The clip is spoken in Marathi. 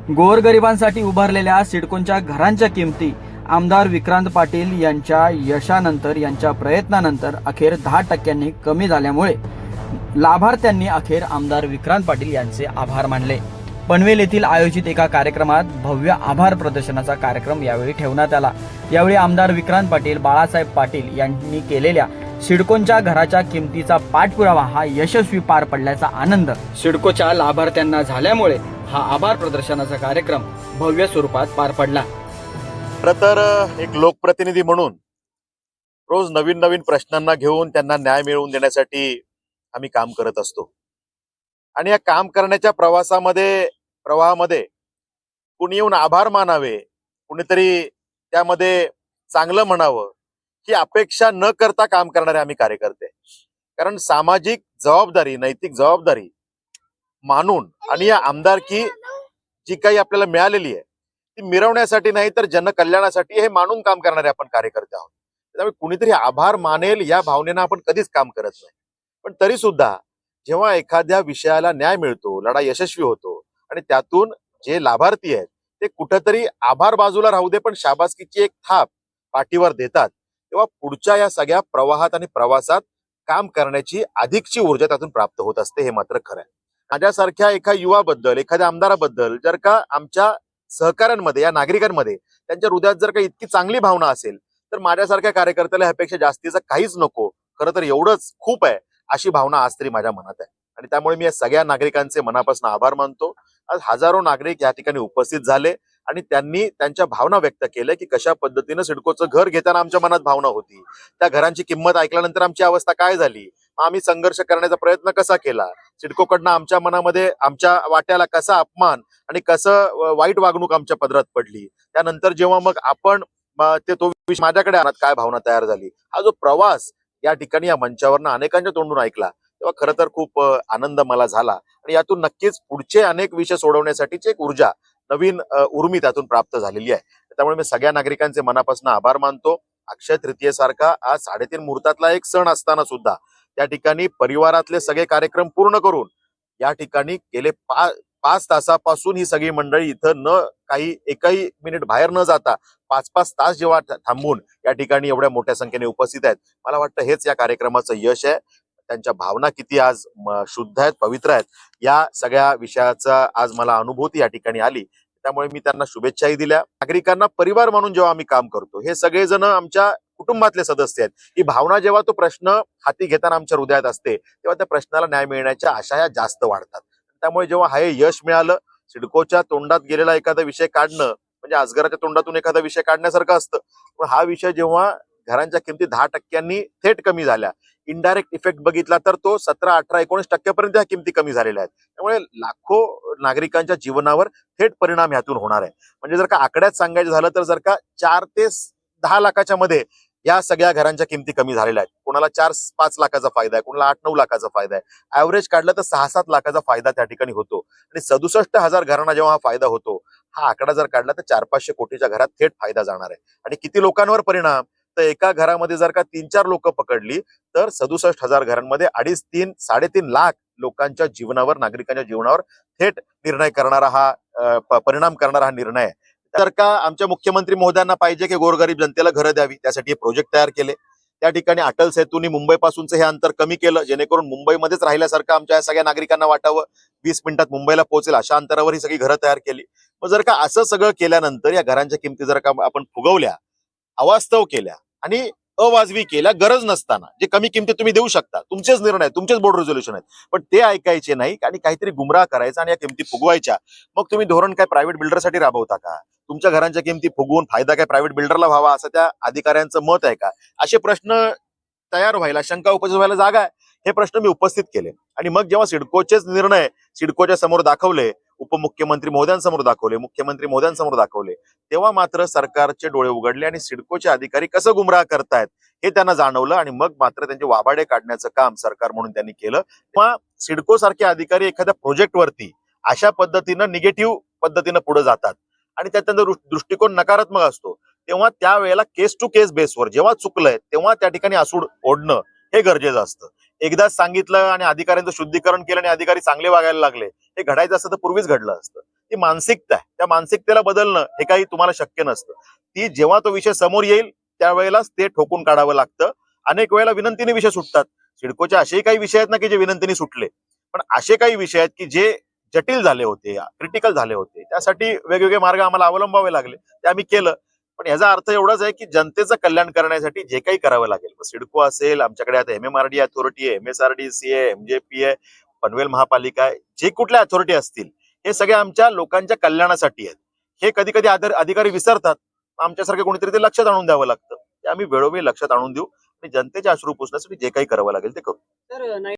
गोरगरिबांसाठी उभारलेल्या सिडकोच्या घरांच्या किमती आमदार विक्रांत पाटील यांच्या यशानंतर यांच्या प्रयत्नानंतर अखेर 10% कमी झाल्यामुळे लाभार्थ्यांनी अखेर आमदार विक्रांत पाटील यांचे आभार मानले। पनवेल येथील आयोजित एका कार्यक्रमात भव्य आभार प्रदर्शनाचा कार्यक्रम यावेळी ठेवण्यात आला। यावेळी आमदार विक्रांत पाटील, बाळासाहेब पाटील यांनी केलेल्या सिडकोच्या घराच्या किमतीचा पाठपुरावा हा यशस्वी पार पडल्याचा आनंद सिडकोच्या लाभार्थ्यांना झाल्यामुळे हा आभार प्रदर्शनाचा कार्यक्रम भव्य स्वरूपात पार पडला। खरं तर एक लोकप्रतिनिधी म्हणून रोज नवीन नवीन प्रश्नांना घेऊन त्यांना न्याय मिळवून देण्यासाठी आम्ही काम करत असतो आणि या काम करण्याच्या प्रवाहामध्ये कुणी येऊन आभार मानावे, कुणीतरी त्यामध्ये चांगलं म्हणावं ही अपेक्षा न करता काम करणारे आम्ही कार्यकर्ते। कारण सामाजिक जबाबदारी, नैतिक जबाबदारी मानून आणि या आमदारकी जी काही आपल्याला मिळालेली आहे ती मिरवण्यासाठी नाही तर जनकल्याणासाठी हे मानून काम करणारे आपण कार्यकर्ते आहोत। त्यामुळे कुणीतरी आभार मानेल या भावनेनं आपण कधीच काम करत नाही। पण तरी सुद्धा जेव्हा एखाद्या विषयाला न्याय मिळतो, लढा यशस्वी होतो आणि त्यातून जे लाभार्थी आहेत ते कुठेतरी आभार बाजूला राहू दे पण शाबासकीची एक थाप पाठीवर देतात, तेव्हा पुढच्या या सगळ्या प्रवाहात आणि प्रवासात काम करण्याची अधिकची ऊर्जा त्यातून प्राप्त होत असते। हे मात्र खरं आहे। माझ्यासारख्या एका युवाबद्दल, एखाद्या आमदाराबद्दल जर का आमच्या सहकाऱ्यांमध्ये, या नागरिकांमध्ये त्यांच्या हृदयात जर का इतकी चांगली भावना असेल तर माझ्यासारख्या कार्यकर्त्याला ह्यापेक्षा जास्तीचं काहीच नको, खरं तर एवढंच खूप आहे अशी भावना आज तरी माझ्या मनात आहे। आणि त्यामुळे मी या सगळ्या नागरिकांचे मनापासून आभार मानतो। आज हजारो नागरिक या ठिकाणी उपस्थित झाले आणि त्यांनी त्यांच्या भावना व्यक्त केल्या की कशा पद्धतीनं सिडकोचं घर घेताना आमच्या मनात भावना होती, त्या घरांची किंमत ऐकल्यानंतर आमची अवस्था काय झाली, आम्ही संघर्ष करण्याचा प्रयत्न कसा केला, सिडकोकडनं आमच्या मनामध्ये आमच्या वाट्याला कसा अपमान आणि कसं वाईट वागणूक आमच्या पदरात पडली, त्यानंतर जेव्हा मग आपण तो विषय माझ्याकडे आणत काय भावना तयार झाली, हा जो प्रवास या ठिकाणी या मंचावरनं अनेकांच्या तोंडून ऐकला तेव्हा खरं तर खूप आनंद मला झाला आणि यातून नक्कीच पुढचे अनेक विषय सोडवण्यासाठीची एक ऊर्जा, नवीन उर्मी त्यातून प्राप्त झालेली आहे। त्यामुळे मी सगळ्या नागरिकांचे मनापासून आभार मानतो। अक्षय तृतीयेसारखा आज 3:30 मुहूर्तातला एक सण असताना सुद्धा त्या ठिकाणी परिवारातले सगळे कार्यक्रम पूर्ण करून या ठिकाणी गेले 5 तासापासून ही सगळी मंडळी इथं न काही एकही मिनिट बाहेर न जाता 5-5 तास जेव्हा थांबून या ठिकाणी एवढ्या मोठ्या संख्येने उपस्थित आहेत, मला वाटतं हेच या कार्यक्रमाचं यश आहे। त्यांच्या भावना किती आज शुद्ध आहेत, पवित्र आहेत, या सगळ्या विषयाचा आज मला अनुभूती या ठिकाणी आली। त्यामुळे मी त्यांना शुभेच्छाही दिल्या। नागरिकांना परिवार म्हणून जेव्हा आम्ही काम करतो, हे सगळेजण आमच्या कुटुंबातले सदस्य आहेत, ही भावना जेव्हा तो प्रश्न हाती घेताना आमच्या हृदयात असते तेव्हा त्या प्रश्नाला न्याय मिळण्याच्या आशा या जास्त वाढतात। त्यामुळे जेव्हा हे यश मिळालं, सिडकोच्या तोंडात गेलेला एखादा विषय काढणं म्हणजे अजगराच्या तोंडातून एखादा विषय काढण्यासारखं असतं, पण हा विषय जेव्हा घरांच्या किमती 10% थेट कमी झाल्या, इनडायरेक्ट इफेक्ट बघितला तर तो 17, 18, 19% पर्यंत ह्या किमती कमी झालेल्या आहेत। त्यामुळे लाखो नागरिकांच्या जीवनावर थेट परिणाम ह्यातून होणार आहे। म्हणजे जर का आकड्यात सांगायचं झालं तर जर का 4 ते 10 लाखाच्या मध्ये या सगळ्या घरांच्या किमती कमी झालेल्या आहेत। कोणाला 4-5 लाखाचा फायदा आहे, कोणाला 8-9 लाखाचा फायदा आहे। ऍव्हरेज काढलं तर 6-7 लाखाचा फायदा त्या ठिकाणी होतो आणि 67,000 घरांना जेव्हा हा फायदा होतो, हा आकडा जर काढला तर 400-500 कोटीच्या घरात थेट फायदा जाणार आहे। आणि किती लोकांवर परिणाम, तर एका घरामध्ये जर का 3-4 लोक पकडली तर 67,000 घरांमध्ये 2.5-3-3.5 लाख लोकांच्या जीवनावर, नागरिकांच्या जीवनावर थेट निर्णय करणारा हा परिणाम करणारा हा निर्णय आहे। तर का आमच्या मुख्यमंत्री महोदयांना पाहिजे की गोरगरीब जनतेला घरं द्यावी, त्यासाठी प्रोजेक्ट तयार केले। त्या ठिकाणी अटल सेतूनी मुंबईपासूनचं हे अंतर कमी केलं जेणेकरून मुंबईमध्येच राहिल्यासारखं आमच्या सगळ्या नागरिकांना वाटावं, 20 मिनिटात मुंबईला पोहोचेल अशा अंतरावर ही सगळी घरं तयार केली। मग जर का असं सगळं केल्यानंतर या घरांच्या किमती जर का आपण फुगवल्या, अवास्तव केल्या आणि अवाजवी केल्या, गरज नसताना जे कमी किमतीत तुम्ही देऊ शकता, तुमचेच निर्णय, तुमचेच बोर्ड रेझोल्युशन आहेत, पण ते ऐकायचे नाही आणि काहीतरी गुमराह करायचा आणि या किमती फुगवायच्या, मग तुम्ही धोरण काय प्रायव्हेट बिल्डरसाठी राबवता का? तुमच्या घरांच्या किमती फुगवून फायदा काय प्रायव्हेट बिल्डरला व्हावा असं त्या अधिकाऱ्यांचं मत आहे का? असे प्रश्न तयार व्हायला, शंका उपस्थित व्हायला जागा आहे। हे प्रश्न मी उपस्थित केले आणि मग जेव्हा सिडकोचेच निर्णय सिडकोच्या समोर दाखवले, उपमुख्यमंत्री महोदयांसमोर दाखवले, मुख्यमंत्री महोदयांसमोर दाखवले, तेव्हा मात्र सरकारचे डोळे उघडले आणि सिडकोचे अधिकारी कसं गुमराह करतायत हे त्यांना जाणवलं आणि मग मात्र त्यांचे वाबाडे काढण्याचं काम सरकार म्हणून त्यांनी केलं। तेव्हा सिडको सारखे अधिकारी एखाद्या प्रोजेक्टवरती अशा पद्धतीनं निगेटिव्ह पद्धतीनं पुढे जातात आणि त्याचा दृष्टिकोन नकारात्मक असतो, तेव्हा त्यावेळेला केस टू केस बेसवर जेव्हा चुकलंय तेव्हा त्या ठिकाणी आसूड ओढणं हे गरजेचं असतं। एकदाच सांगितलं आणि अधिकाऱ्यांचं शुद्धीकरण केलं आणि अधिकारी चांगले वागायला लागले, हे घडायचं असतं तर पूर्वीच घडलं असतं। ती मानसिकता आहे. त्या मानसिकतेला बदलणं हे काही तुम्हाला शक्य नसतं. ती जेव्हा तो विषय समोर येईल त्यावेळेलाच ते ठोकून काढावं लागतं. अनेक वेळेला विनंतीने विषय सुटतात. सिडकोचे असेही काही विषय आहेत ना की जे विनंतीने सुटले, पण असे काही विषय आहेत की जे जटिल झाले होते, क्रिटिकल झाले होते, त्यासाठी वेगवेगळे मार्ग आम्हाला अवलंबावे लागले. ते आम्ही केलं. पण याचा अर्थ एवढाच आहे की जनतेचं कल्याण करण्यासाठी जे काही करावं लागेल, सिडको असेल, आमच्याकडे आता MMRD अथॉरिटी आहे, MSRDC आहे, MJP आहे, पनवेल महापालिका आहे, जे कुठल्या अथॉरिटी असतील हे सगळे आमच्या लोकांच्या कल्याणासाठी आहेत. हे कधी कधी अधिकारी विसरतात. आमच्यासारखे कोणीतरी ते लक्षात आणून द्यावं लागतं. ते आम्ही वेळोवेळी लक्षात आणून देऊ आणि जनतेचे अश्रू पुसण्यासाठी जे काही करावं लागेल ते करू.